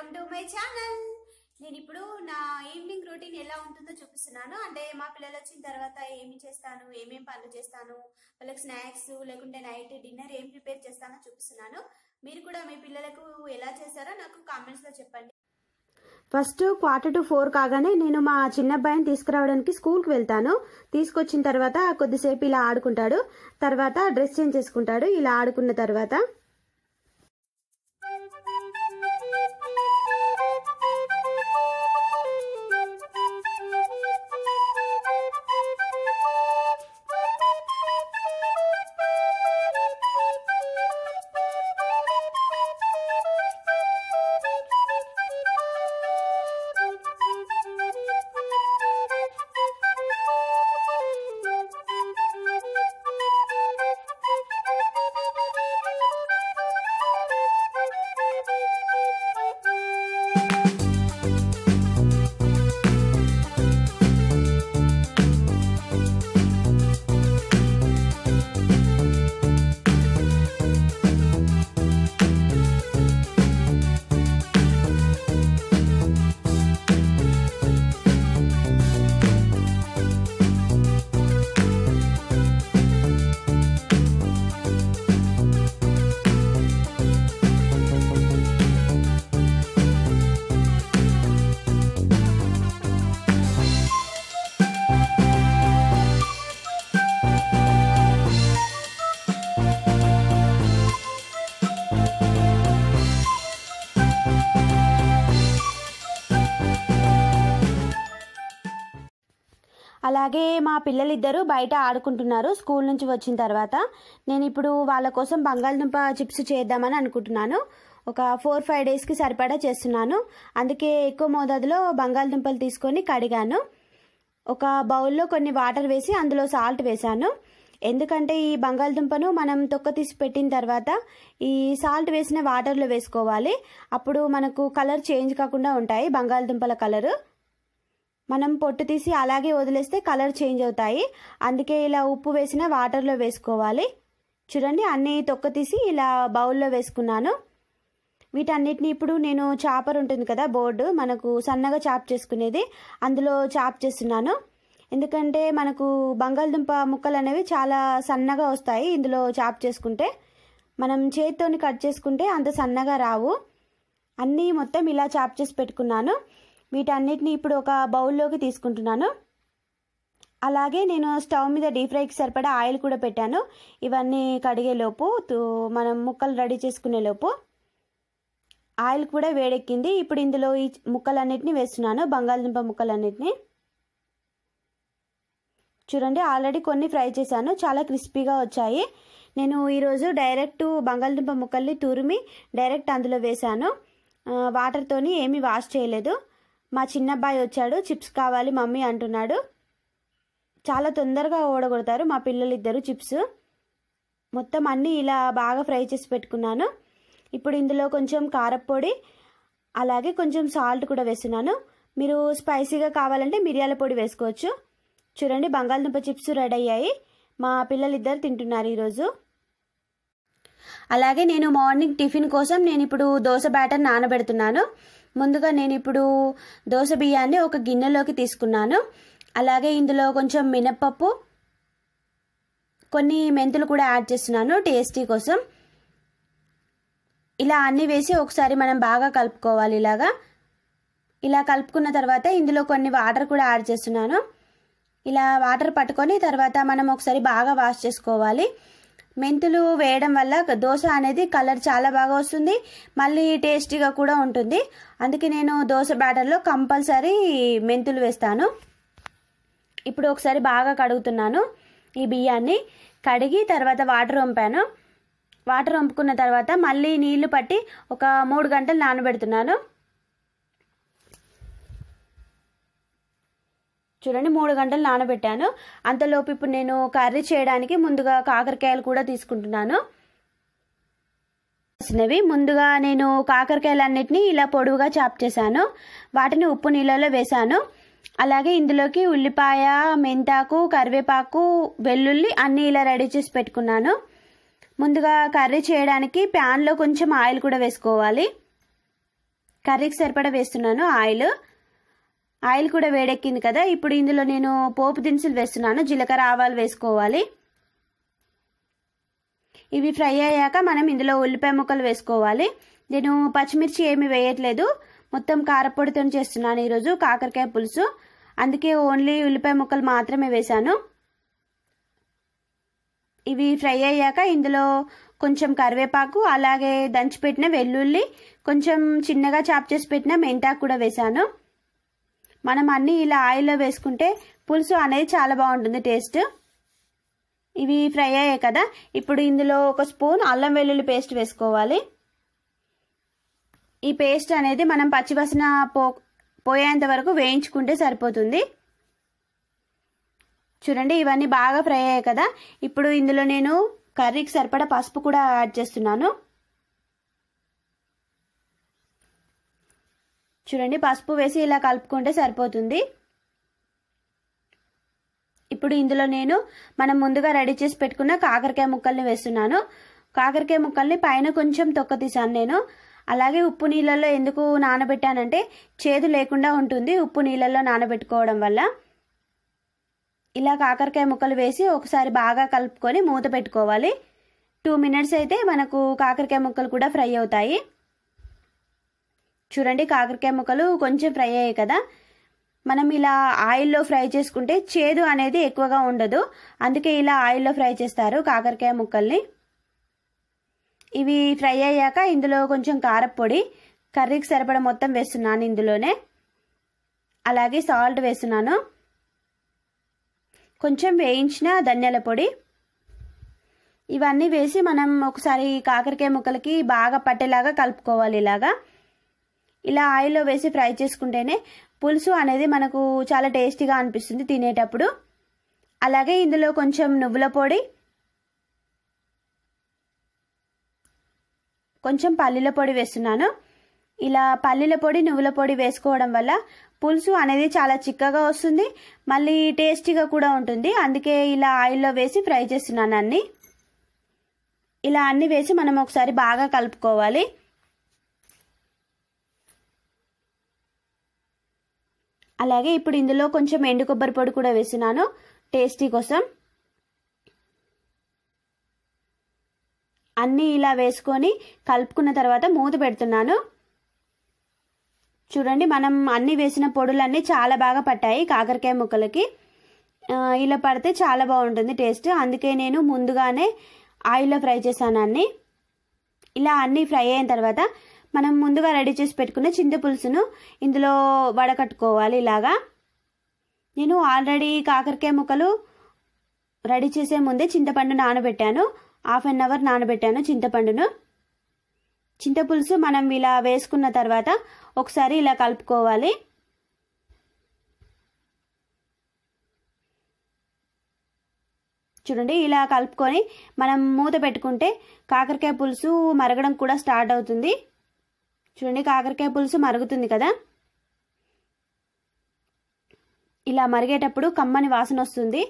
Welcome to my channel. నేను ఇప్పుడు నా ఈవినింగ్ రొటీన్ ఎలా ఉంటుందో చూపిస్తున్నాను. అంటే మా పిల్లలు వచ్చిన తర్వాత ఏమి చేస్తాను, ఏమేం పనులు చేస్తాను, వాళ్ళకి స్నాక్స్ లేకుంటే నైట్ డిన్నర్ ఏం ప్రిపేర్ చేస్తానో చూపిస్తున్నాను. మీరు కూడా మీ పిల్లలకు ఎలా చేస్తారో నాకు కామెంట్స్ లో చెప్పండి. ఫస్ట్ 3:45 కాగానే నేను మా చిన్న అబ్బాయిని తీసుకురావడానికి స్కూల్కి వెళ్తాను. తీసుకొచ్చిన తర్వాత కొద్దిసేపు ఇలా ఆడుకుంటాడు. తర్వాత డ్రెస్ చేంజ్ చేసుకుంటాడు. ఇలా ఆడుకున్న తర్వాత అలాగే మా పిల్లలిద్దరూ బయట ఆడుకుంటున్నారు స్కూల్ నుంచి వచ్చిన తర్వాత. నేను ఇప్పుడు వాళ్ళ కోసం బంగాళదుంప చిప్స్ చేద్దామని అనుకుంటున్నాను. ఒక 4-5 డేస్కి సరిపడా చేస్తున్నాను. అందుకే ఎక్కువ మోతాదులో బంగాళదుంపలు తీసుకొని కడిగాను. ఒక బౌల్లో కొన్ని వాటర్ వేసి అందులో సాల్ట్ వేసాను. ఎందుకంటే ఈ బంగాళదుంపను మనం తొక్క తీసి పెట్టిన తర్వాత ఈ సాల్ట్ వేసిన వాటర్లో వేసుకోవాలి. అప్పుడు మనకు కలర్ చేంజ్ కాకుండా ఉంటాయి బంగాళదుంపల కలరు. మనం పొట్టు తీసి అలాగే వదిలేస్తే కలర్ చేంజ్ అవుతాయి. అందుకే ఇలా ఉప్పు వేసిన వాటర్లో వేసుకోవాలి. చూడండి, అన్నీ తొక్క తీసి ఇలా బౌల్లో వేసుకున్నాను. వీటన్నిటిని ఇప్పుడు నేను చాపర్ ఉంటుంది కదా, బోర్డు మనకు సన్నగా చాప్ చేసుకునేది, అందులో చాప్ చేస్తున్నాను. ఎందుకంటే మనకు బంగాళదుంప ముక్కలు అనేవి చాలా సన్నగా వస్తాయి ఇందులో చాప్ చేసుకుంటే. మనం చేతితోని కట్ చేసుకుంటే అంత సన్నగా రావు. అన్నీ మొత్తం ఇలా చాప్ చేసి పెట్టుకున్నాను. వీటన్నిటిని ఇప్పుడు ఒక బౌల్లోకి తీసుకుంటున్నాను. అలాగే నేను స్టవ్ మీద డీప్ ఫ్రైకి సరిపడా ఆయిల్ కూడా పెట్టాను. ఇవన్నీ కడిగేలోపు మనం ముక్కలు రెడీ చేసుకునే లోపు ఆయిల్ కూడా వేడెక్కింది. ఇప్పుడు ఇందులో ఈ ముక్కలన్నిటిని వేస్తున్నాను, బంగాళదుంప ముక్కలన్నిటిని. చూడండి, ఆల్రెడీ కొన్ని ఫ్రై చేశాను, చాలా క్రిస్పీగా వచ్చాయి. నేను ఈరోజు డైరెక్ట్ బంగాళదుంప ముక్కల్ని తురిమి డైరెక్ట్ అందులో వేశాను. వాటర్తోని ఏమీ వాష్ చేయలేదు. మా చిన్న అబ్బాయి వచ్చాడు, చిప్స్ కావాలి మమ్మీ అంటున్నాడు. చాలా తొందరగా ఓడగొడతారు మా పిల్లలు ఇద్దరు చిప్స్. మొత్తం అన్నీ ఇలా బాగా ఫ్రై చేసి పెట్టుకున్నాను. ఇప్పుడు ఇందులో కొంచెం కారప్పొడి అలాగే కొంచెం సాల్ట్ కూడా వేస్తున్నాను. మీరు స్పైసీగా కావాలంటే మిరియాల పొడి వేసుకోవచ్చు. చూడండి, బంగాళదుంప చిప్స్ రెడీ అయ్యాయి. మా పిల్లలు ఇద్దరు తింటున్నారు ఈరోజు. అలాగే నేను మార్నింగ్ టిఫిన్ కోసం నేను ఇప్పుడు దోశ బ్యాటర్ నానబెడుతున్నాను. ముందుగా నేను ఇప్పుడు దోశ బియ్యాన్ని ఒక గిన్నెలోకి తీసుకున్నాను. అలాగే ఇందులో కొంచెం మినప్పప్పు, కొన్ని మెంతులు కూడా యాడ్ చేస్తున్నాను టేస్టీ కోసం. ఇలా అన్నీ వేసి ఒకసారి మనం బాగా కలుపుకోవాలి. ఇలా కలుపుకున్న తర్వాత ఇందులో కొన్ని వాటర్ కూడా యాడ్ చేస్తున్నాను. ఇలా వాటర్ పట్టుకొని తర్వాత మనం ఒకసారి బాగా వాష్ చేసుకోవాలి. మెంతులు వేయడం వల్ల దోశ అనేది కలర్ చాలా బాగా వస్తుంది, మళ్ళీ టేస్టీగా కూడా ఉంటుంది. అందుకే నేను దోశ బ్యాటర్లో కంపల్సరీ మెంతులు వేస్తాను. ఇప్పుడు ఒకసారి బాగా కడుగుతున్నాను ఈ బియ్యాన్ని. కడిగి తర్వాత వాటర్ వంపాను. వాటర్ వంపుకున్న తర్వాత మళ్ళీ నీళ్లు పట్టి ఒక 3 గంటలు నానబెడుతున్నాను. చూడండి, 3 గంటలు నానబెట్టాను. అంతలోపు ఇప్పుడు నేను కర్రీ చేయడానికి ముందుగా కాకరకాయలు కూడా తీసుకుంటున్నాను. ముందుగా నేను కాకరకాయలన్నిటిని ఇలా పొడవుగా చాప్ చేశాను. వాటిని ఉప్పు నీళ్ళలో వేశాను. అలాగే ఇందులోకి ఉల్లిపాయ, మెంతాకు, కరివేపాకు, వెల్లుల్లి అన్నీ ఇలా రెడీ చేసి పెట్టుకున్నాను. ముందుగా కర్రీ చేయడానికి ప్యాన్లో కొంచెం ఆయిల్ కూడా వేసుకోవాలి. కర్రీకి సరిపడా వేస్తున్నాను ఆయిల్ కూడా వేడెక్కింది కదా. ఇప్పుడు ఇందులో నేను పోపు దినుసులు వేస్తున్నాను. జీలకర్ర ఆవాలు వేసుకోవాలి. ఇవి ఫ్రై అయ్యాక మనం ఇందులో ఉల్లిపాయ ముక్కలు వేసుకోవాలి. నేను పచ్చిమిర్చి ఏమి వేయట్లేదు, మొత్తం కారపొడితో చేస్తున్నాను ఈరోజు కాకరకాయ పులుసు. అందుకే ఓన్లీ ఉల్లిపాయ ముక్కలు మాత్రమే వేశాను. ఇవి ఫ్రై అయ్యాక ఇందులో కొంచెం కరివేపాకు, అలాగే దంచిపెట్టిన వెల్లుల్లి, కొంచెం చిన్నగా చాప్ చేసి పెట్టిన మెంతాకు కూడా వేశాను. మనం అన్నీ ఇలా ఆయిల్లో వేసుకుంటే పులుసు అనేది చాలా బాగుంటుంది టేస్ట్. ఇవి ఫ్రై అయ్యాయి కదా. ఇప్పుడు ఇందులో 1 స్పూన్ అల్లం వెల్లుల్లి పేస్ట్ వేసుకోవాలి. ఈ పేస్ట్ అనేది మనం పచ్చివాసన పోయేంత వరకు వేయించుకుంటే సరిపోతుంది. చూడండి, ఇవన్నీ బాగా ఫ్రై అయ్యాయి కదా. ఇప్పుడు ఇందులో నేను కర్రీకి సరిపడా పసుపు కూడా యాడ్ చేస్తున్నాను. చూడండి, పసుపు వేసి ఇలా కలుపుకుంటే సరిపోతుంది. ఇప్పుడు ఇందులో నేను మనం ముందుగా రెడీ చేసి పెట్టుకున్న కాకరకాయ ముక్కల్ని వేస్తున్నాను. కాకరకాయ ముక్కల్ని పైన కొంచెం తొక్క తీసాను నేను. అలాగే ఉప్పు నీళ్ళల్లో ఎందుకు నానబెట్టానంటే చేదు లేకుండా ఉంటుంది ఉప్పు నీళ్ళల్లో నానబెట్టుకోవడం వల్ల. ఇలా కాకరకాయ ముక్కలు వేసి ఒకసారి బాగా కలుపుకొని మూత పెట్టుకోవాలి. 2 మినిట్స్ అయితే మనకు కాకరకాయ ముక్కలు కూడా ఫ్రై అవుతాయి. చూడండి, కాకరకాయ ముక్కలు కొంచెం ఫ్రై అయ్యాయి కదా. మనం ఇలా ఆయిల్లో ఫ్రై చేసుకుంటే చేదు అనేది ఎక్కువగా ఉండదు, అందుకే ఇలా ఆయిల్లో ఫ్రై చేస్తారు కాకరకాయ ముక్కల్ని. ఇవి ఫ్రై అయ్యాక ఇందులో కొంచెం కారపొడి, కర్రీకి సరిపడా మొత్తం వేస్తున్నాను ఇందులోనే. అలాగే సాల్ట్ వేస్తున్నాను, కొంచెం వేయించిన ధనియాల పొడి. ఇవన్నీ వేసి మనం ఒకసారి కాకరకాయ ముక్కలకి బాగా పట్టేలాగా కలుపుకోవాలి. ఇలా ఆయిల్లో వేసి ఫ్రై చేసుకుంటేనే పులుసు అనేది మనకు చాలా టేస్టీగా అనిపిస్తుంది తినేటప్పుడు. అలాగే ఇందులో కొంచెం నువ్వుల పొడి, కొంచెం పల్లీల పొడి వేస్తున్నాను. ఇలా పల్లీల పొడి, నువ్వుల పొడి వేసుకోవడం వల్ల పులుసు అనేది చాలా చిక్కగా వస్తుంది, మళ్ళీ టేస్టీగా కూడా ఉంటుంది. అందుకే ఇలా ఆయిల్లో వేసి ఫ్రై చేస్తున్నాను అన్ని. ఇలా అన్ని వేసి మనం ఒకసారి బాగా కలుపుకోవాలి. అలాగే ఇప్పుడు ఇందులో కొంచెం ఎండు కొబ్బరి పొడి కూడా వేస్తున్నాను టేస్టీ కోసం. అన్నీ ఇలా వేసుకొని కలుపుకున్న తర్వాత మూత పెడుతున్నాను. చూడండి, మనం అన్ని వేసిన పొడులన్నీ చాలా బాగా పట్టాయి కాకరకాయ ముక్కలకి. ఇలా పడితే చాలా బాగుంటుంది టేస్ట్, అందుకే నేను ముందుగానే ఆయిల్లో ఫ్రై చేశాను అన్ని. ఇలా అన్నీ ఫ్రై అయిన తర్వాత మనం ముందుగా రెడీ చేసి పెట్టుకున్న చింతపులుసును ఇందులో వడకట్టుకోవాలి. నేను ఆల్రెడీ కాకరకాయ ముక్కలు రెడీ చేసే ముందే చింతపండు నానబెట్టాను, 1/2 అవర్ నానబెట్టాను చింతపండును. చింతపులుసు మనం ఇలా వేసుకున్న తర్వాత ఒకసారి ఇలా కలుపుకోవాలి. చూడండి, ఇలా కలుపుకొని మనం మూత పెట్టుకుంటే కాకరకాయ పులుసు మరగడం కూడా స్టార్ట్ అవుతుంది. చూడండి, కాకరకాయ పులుసు మరుగుతుంది కదా. ఇలా మరిగేటప్పుడు కమ్మని వాసన వస్తుంది,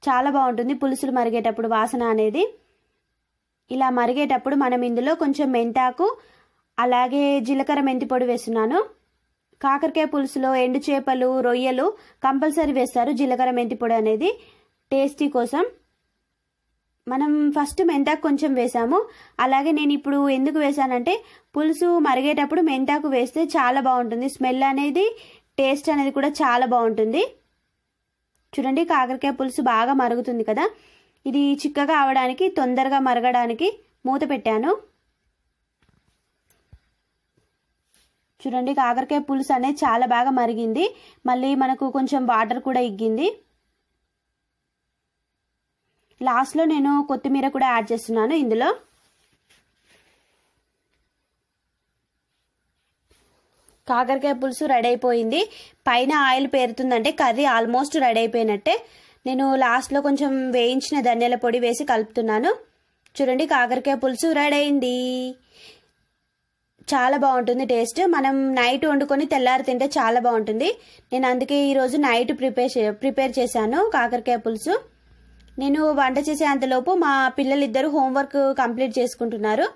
చాలా బాగుంటుంది పులుసులు మరిగేటప్పుడు వాసన అనేది. ఇలా మరిగేటప్పుడు మనం ఇందులో కొంచెం మెంతాకు, అలాగే జీలకర్ర మెంతి పొడి వేస్తున్నాను. కాకరకాయ పులుసులో ఎండు చేపలు, రొయ్యలు కంపల్సరీ వేస్తారు జీలకర్ర మెంతి పొడి అనేది టేస్టీ కోసం. మనం ఫస్ట్ మెంతాకు కొంచెం వేసాము. అలాగే నేను ఇప్పుడు ఎందుకు వేసానంటే పులుసు మరిగేటప్పుడు మెంతాకు వేస్తే చాలా బాగుంటుంది, స్మెల్ అనేది, టేస్ట్ అనేది కూడా చాలా బాగుంటుంది. చూడండి, కాకరకాయ పులుసు బాగా మరుగుతుంది కదా. ఇది చిక్కగా అవడానికి, తొందరగా మరగడానికి మూత పెట్టాను. చూడండి, కాకరకాయ పులుసు అనేది చాలా బాగా మరిగింది, మళ్ళీ మనకు కొంచెం వాటర్ కూడా ఇగ్గింది. లాస్ట్లో నేను కొత్తిమీర కూడా యాడ్ చేస్తున్నాను ఇందులో. కాకరకాయ పులుసు రెడీ అయిపోయింది. పైన ఆయిల్ పేరుతుందంటే కర్రీ ఆల్మోస్ట్ రెడీ అయిపోయినట్టే. నేను లాస్ట్లో కొంచెం వేయించిన ధనియాల పొడి వేసి కలుపుతున్నాను. చూడండి, కాకరకాయ పులుసు రెడీ అయింది. చాలా బాగుంటుంది టేస్ట్. మనం నైట్ వండుకొని తెల్లారి తింటే చాలా బాగుంటుంది. నేను అందుకే ఈరోజు నైట్ ప్రిపేర్ చేశాను కాకరకాయ పులుసు. నేను వంట చేసే అంతలోపు మా పిల్లలిద్దరూ హోంవర్క్ కంప్లీట్ చేసుకుంటున్నారు.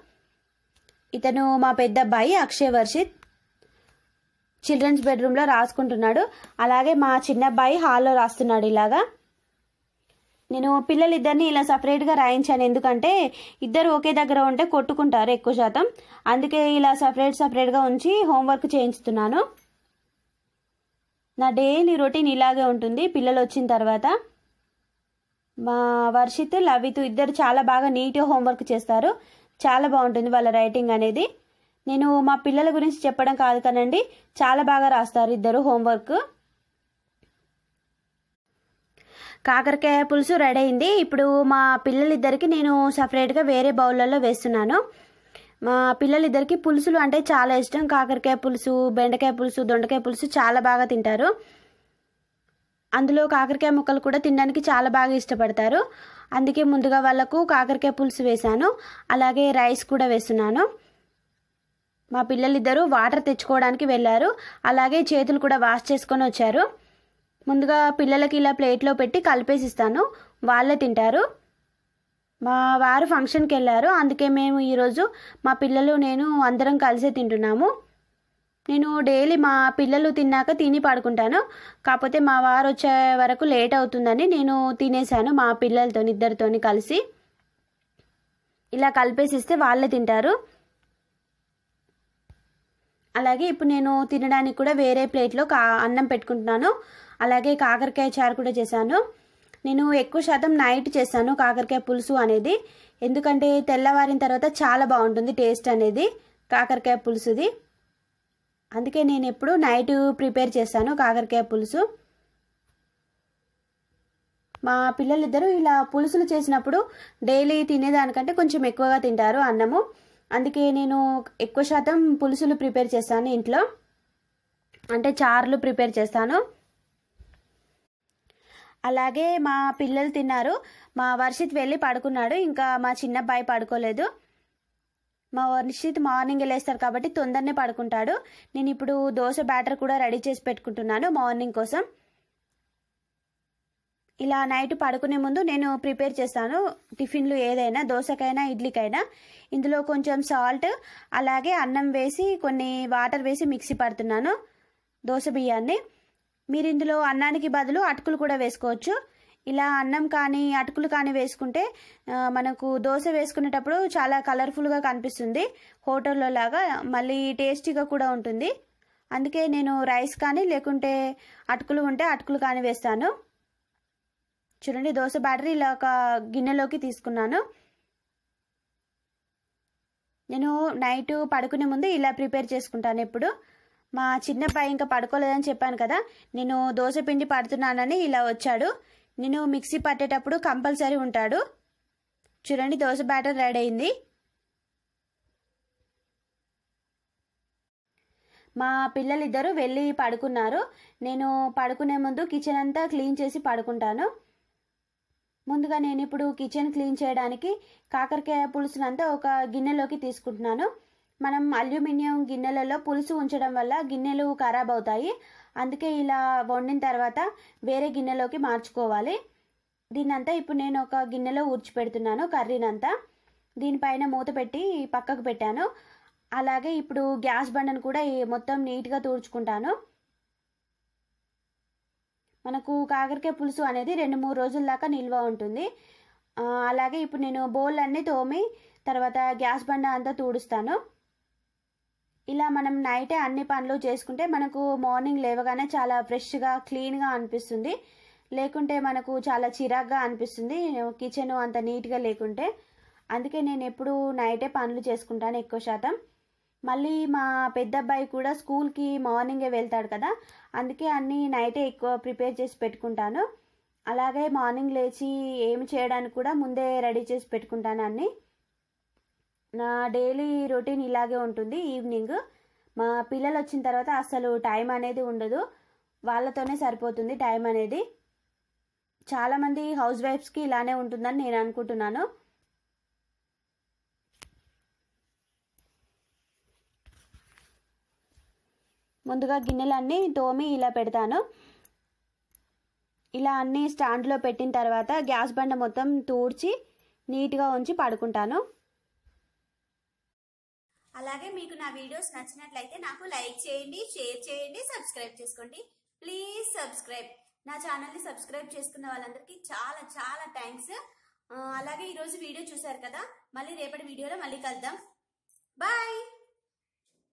ఇతను మా పెద్ద అబ్బాయి అక్షయ్ వర్షిత్, చిల్డ్రన్స్ బెడ్రూమ్లో రాసుకుంటున్నాడు. అలాగే మా చిన్న అబ్బాయి హాల్లో రాస్తున్నాడు. ఇలాగా నేను పిల్లలిద్దరిని ఇలా సపరేట్గా రాయించాను, ఎందుకంటే ఇద్దరు ఒకే దగ్గర ఉంటే కొట్టుకుంటారు ఎక్కువ శాతం. అందుకే ఇలా సపరేట్గా ఉంచి హోంవర్క్ చేయించుతున్నాను. నా డైలీ రొటీన్ ఇలాగే ఉంటుంది. పిల్లలు వచ్చిన తర్వాత మా వర్షిత్ లవిత్ ఇద్దరు చాలా బాగా నీట్గా హోంవర్క్ చేస్తారు. చాలా బాగుంటుంది వాళ్ళ రైటింగ్ అనేది. నేను మా పిల్లల గురించి చెప్పడం కాదు కానండి, చాలా బాగా రాస్తారు ఇద్దరు హోంవర్క్. కాకరకాయ పులుసు రెడీ అయింది. ఇప్పుడు మా పిల్లలిద్దరికి నేను సపరేట్గా వేరే బౌళ్ళల్లో వేస్తున్నాను. మా పిల్లలిద్దరికి పులుసులు అంటే చాలా ఇష్టం. కాకరకాయ పులుసు, బెండకాయ పులుసు, దొండకాయ పులుసు చాలా బాగా తింటారు. అందులో కాకరకాయ ముక్కలు కూడా తినడానికి చాలా బాగా ఇష్టపడతారు. అందుకే ముందుగా వాళ్ళకు కాకరకాయ పులుసు వేశాను. అలాగే రైస్ కూడా వేస్తున్నాను. మా పిల్లలిద్దరూ వాటర్ తెచ్చుకోవడానికి వెళ్ళారు. అలాగే చేతులు కూడా వాష్ చేసుకొని వచ్చారు. ముందుగా పిల్లలకి ఇలా ప్లేట్లో పెట్టి కలిపేసిస్తాను, వాళ్ళే తింటారు. మా వారు ఫంక్షన్కి వెళ్ళారు, అందుకే మేము ఈరోజు మా పిల్లలు నేను అందరం కలిసే తింటున్నాము. నేను డైలీ మా పిల్లలు తిన్నాక తిని పడుకుంటాను. కాకపోతే మా వారు వచ్చే వరకు లేట్ అవుతుందని నేను తినేసాను మా పిల్లలతో ఇద్దరితోని కలిసి. ఇలా కలిపేసిస్తే వాళ్ళే తింటారు. అలాగే ఇప్పుడు నేను తినడానికి కూడా వేరే ప్లేట్లో అన్నం పెట్టుకుంటున్నాను. అలాగే కాకరకాయ చారు కూడా చేశాను. నేను ఎక్కువ శాతం నైట్ చేస్తాను కాకరకాయ పులుసు అనేది, ఎందుకంటే తెల్లవారిన తర్వాత చాలా బాగుంటుంది టేస్ట్ అనేది కాకరకాయ పులుసుది. అందుకే నేను ఎప్పుడు నైట్ ప్రిపేర్ చేస్తాను కాకరకాయ పులుసు. మా పిల్లలిద్దరూ ఇలా పులుసులు చేసినప్పుడు డైలీ తినేదానికంటే కొంచెం ఎక్కువగా తింటారు అన్నము. అందుకే నేను ఎక్కువ శాతం పులుసులు ప్రిపేర్ చేస్తాను ఇంట్లో, అంటే చారులు ప్రిపేర్ చేస్తాను. అలాగే మా పిల్లలు తిన్నారు. మా వర్షిత్ వెళ్ళి పడుకున్నాడు, ఇంకా మా చిన్న అబ్బాయి పడుకోలేదు. మా వర్షిత్ మార్నింగ్ వెళ్ళేస్తారు కాబట్టి తొందరనే పడుకుంటాడు. నేను ఇప్పుడు దోశ బ్యాటర్ కూడా రెడీ చేసి పెట్టుకుంటున్నాను మార్నింగ్ కోసం. ఇలా నైట్ పడుకునే ముందు నేను ప్రిపేర్ చేస్తాను టిఫిన్లు ఏదైనా, దోశకైనా ఇడ్లీకైనా. ఇందులో కొంచెం సాల్ట్ అలాగే అన్నం వేసి కొన్ని వాటర్ వేసి మిక్సీ పడుతున్నాను దోశ బియ్యాన్ని. మీరు ఇందులో అన్నానికి బదులు అటుకులు కూడా వేసుకోవచ్చు. ఇలా అన్నం కానీ అటుకులు కానీ వేసుకుంటే మనకు దోశ వేసుకునేటప్పుడు చాలా కలర్ఫుల్గా కనిపిస్తుంది, హోటల్లో లాగా, మళ్ళీ టేస్టీగా కూడా ఉంటుంది. అందుకే నేను రైస్ కానీ లేకుంటే అటుకులు ఉంటే అటుకులు కానీ వేస్తాను. చూడండి దోశ బ్యాటర్ ఇలా ఒక గిన్నెలోకి తీసుకున్నాను. నేను నైట్ పడుకునే ముందు ఇలా ప్రిపేర్ చేసుకుంటాను ఎప్పుడు. మా చిన్న అబ్బాయి ఇంకా పడుకోలేదని చెప్పాను కదా, నేను దోశ పిండి పడుతున్నానని ఇలా వచ్చాడు. నేను మిక్సీ పట్టేటప్పుడు కంపల్సరీ ఉంటాడు. చూడండి దోశ బ్యాటర్ రెడీ అయింది. మా పిల్లలిద్దరూ వెళ్ళి పడుకున్నారు. నేను పడుకునే ముందు కిచెన్ అంతా క్లీన్ చేసి పడుకుంటాను. ముందుగా నేను ఇప్పుడు కిచెన్ క్లీన్ చేయడానికి కాకరకాయ పులుసునంతా ఒక గిన్నెలోకి తీసుకుంటున్నాను. మనం అల్యూమినియం గిన్నెలలో పులుసు ఉంచడం వల్ల గిన్నెలు ఖరాబ్ అవుతాయి. అందుకే ఇలా వండిన తర్వాత వేరే గిన్నెలోకి మార్చుకోవాలి. దీన్నంతా ఇప్పుడు నేను ఒక గిన్నెలో ఊడ్చిపెడుతున్నాను కర్రీనంతా. దీనిపైన మూత పెట్టి పక్కకు పెట్టాను. అలాగే ఇప్పుడు గ్యాస్ బండను కూడా మొత్తం నీట్గా తుడుచుకుంటాను. మనకు కాకరకాయ పులుసు అనేది 2-3 రోజుల దాకా నిల్వ ఉంటుంది. అలాగే ఇప్పుడు నేను బౌల్ అన్నీ తోమి తర్వాత గ్యాస్ బండ అంతా తుడుస్తాను. ఇలా మనం నైటే అన్ని పనులు చేసుకుంటే మనకు మార్నింగ్ లేవగానే చాలా ఫ్రెష్గా క్లీన్గా అనిపిస్తుంది. లేకుంటే మనకు చాలా చిరాగ్గా అనిపిస్తుంది కిచెన్ అంత నీట్గా లేకుంటే. అందుకే నేను ఎప్పుడు నైటే పనులు చేసుకుంటాను ఎక్కువ శాతం. మళ్ళీ మా పెద్ద అబ్బాయి కూడా స్కూల్కి మార్నింగే వెళ్తాడు కదా, అందుకే అన్నీ నైటే ఎక్కువ ప్రిపేర్ చేసి పెట్టుకుంటాను. అలాగే మార్నింగ్ లేచి ఏమి చేయడానికి కూడా ముందే రెడీ చేసి పెట్టుకుంటాను అన్నీ. నా డైలీ రొటీన్ ఇలాగే ఉంటుంది. ఈవినింగ్ మా పిల్లలు వచ్చిన తర్వాత అసలు టైం అనేది ఉండదు, వాళ్ళతోనే సరిపోతుంది టైం అనేది. చాలామంది హౌస్ వైఫ్స్కి ఇలానే ఉంటుందని నేను అనుకుంటున్నాను. ముందుగా గిన్నెలన్నీ తోమి ఇలా పెడతాను. ఇలా అన్నీ స్టాండ్లో పెట్టిన తర్వాత గ్యాస్ బండ మొత్తం తూడ్చి నీట్గా ఉంచి పడుకుంటాను. అలాగే మీకు నా వీడియోస్ నచ్చినట్లయితే నాకు లైక్ చేయండి, షేర్ చేయండి, సబ్స్క్రైబ్ చేసుకోండి. Please subscribe. నా ఛానల్ని సబ్స్క్రైబ్ చేసుకున్న వాళ్ళందరికీ చాలా చాలా థ్యాంక్స్. అలాగే ఈరోజు వీడియో చూసారు కదా, మళ్ళీ రేపటి వీడియోలో మళ్ళీ కలుద్దాం. బాయ్.